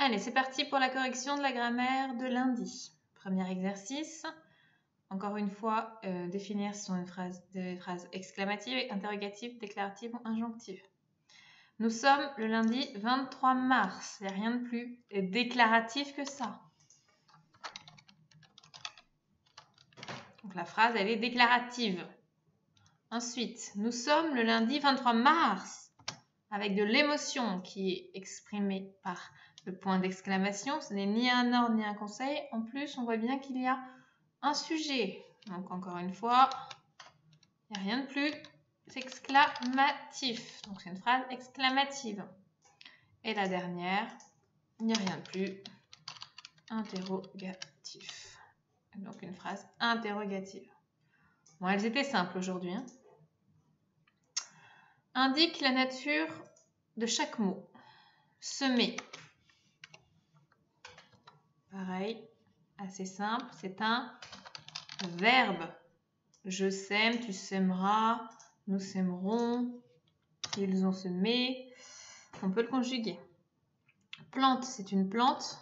Allez, c'est parti pour la correction de la grammaire de lundi. Premier exercice. Encore une fois, définir si ce sont des phrases exclamatives, interrogatives, déclaratives ou injonctives. Nous sommes le lundi 23 mars. Il n'y a rien de plus déclaratif que ça. Donc la phrase, elle est déclarative. Ensuite, nous sommes le lundi 23 mars. Avec de l'émotion qui est exprimée par le point d'exclamation. Ce n'est ni un ordre ni un conseil. En plus, on voit bien qu'il y a un sujet. Donc encore une fois, il n'y a rien de plus exclamatif. Donc c'est une phrase exclamative. Et la dernière, il n'y a rien de plus interrogatif. Donc une phrase interrogative. Bon, elles étaient simples aujourd'hui. Hein. Indique la nature de chaque mot. Semer. Pareil, assez simple. C'est un verbe. Je sème, tu sèmeras, nous sèmerons, ils ont semé. On peut le conjuguer. Plante, c'est une plante.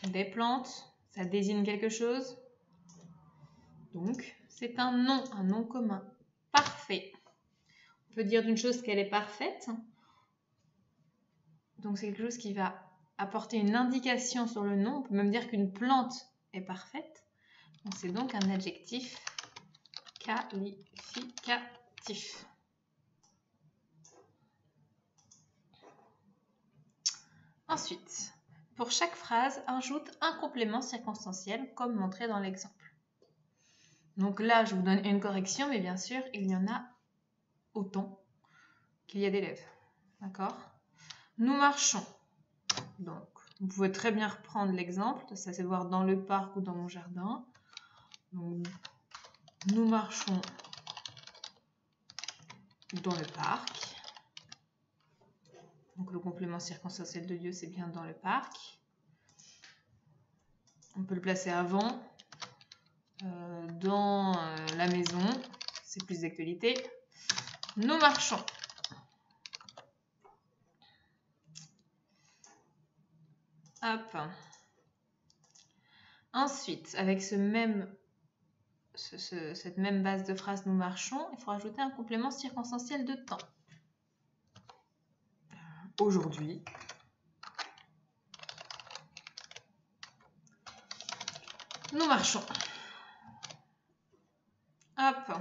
Des plantes, ça désigne quelque chose. Donc, c'est un nom commun. Parfait. On peut dire d'une chose qu'elle est parfaite. Donc, c'est quelque chose qui va apporter une indication sur le nom. On peut même dire qu'une plante est parfaite. C'est donc un adjectif qualificatif. Ensuite, pour chaque phrase, ajoute un complément circonstanciel comme montré dans l'exemple. Donc là, je vous donne une correction, mais bien sûr, il y en a autant qu'il y a d'élèves. D'accord ? Nous marchons. Donc, vous pouvez très bien reprendre l'exemple. Ça, c'est voir dans le parc ou dans mon jardin. Donc, nous marchons dans le parc. Donc, le complément circonstanciel de lieu, c'est bien dans le parc. On peut le placer avant, dans la maison. C'est plus d'actualité. Nous marchons. Hop. Ensuite, avec cette même base de phrase, nous marchons, il faut rajouter un complément circonstanciel de temps. Aujourd'hui. Nous marchons. Hop.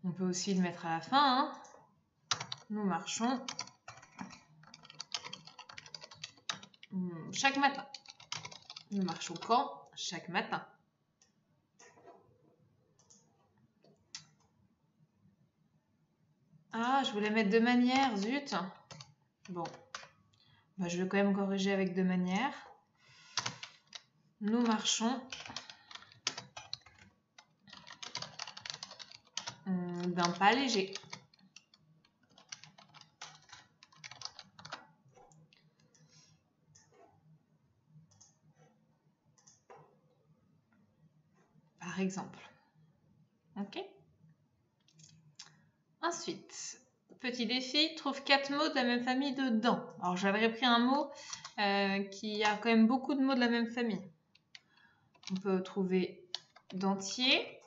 On peut aussi le mettre à la fin. Hein. Nous marchons chaque matin. Nous marchons quand? Chaque matin. Ah, je voulais mettre de manière, zut. Bon. Bah, je vais quand même corriger avec de manière. Nous marchons d'un pas léger. Par exemple. Ok? Ensuite, petit défi, trouve 4 mots de la même famille de dents. Alors j'avais pris un mot qui a quand même beaucoup de mots de la même famille. On peut trouver dentier.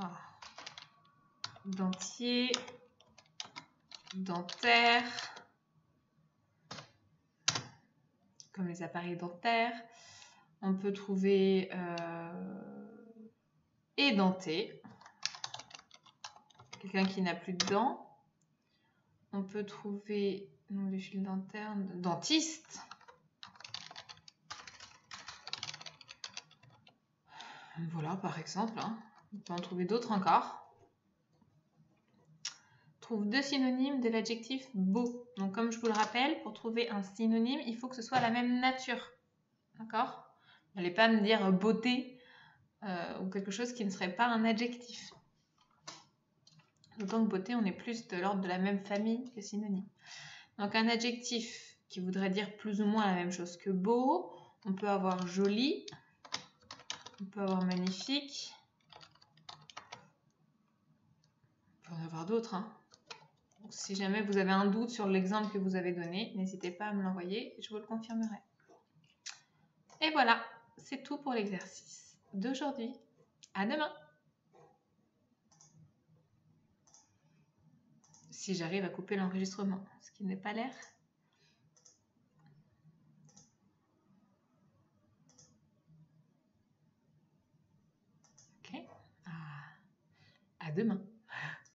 Ah. Dentier. Dentaire. Comme les appareils dentaires. On peut trouver édenté. Quelqu'un qui n'a plus de dents. On peut trouver, nom du fil dentaire, dentiste. Voilà, par exemple. Hein. On peut en trouver d'autres encore. Trouve 2 synonymes de l'adjectif beau. Donc, comme je vous le rappelle, pour trouver un synonyme, il faut que ce soit la même nature. D'accord ? N'allez pas me dire beauté ou quelque chose qui ne serait pas un adjectif. D'autant que beauté, on est plus de l'ordre de la même famille que synonyme. Donc, un adjectif qui voudrait dire plus ou moins la même chose que beau, on peut avoir joli, on peut avoir magnifique, d'autres, hein. Donc, si jamais vous avez un doute sur l'exemple que vous avez donné, n'hésitez pas à me l'envoyer, je vous le confirmerai. Et voilà, c'est tout pour l'exercice d'aujourd'hui. À demain! Si j'arrive à couper l'enregistrement, ce qui n'est pas l'air. Ok. À demain!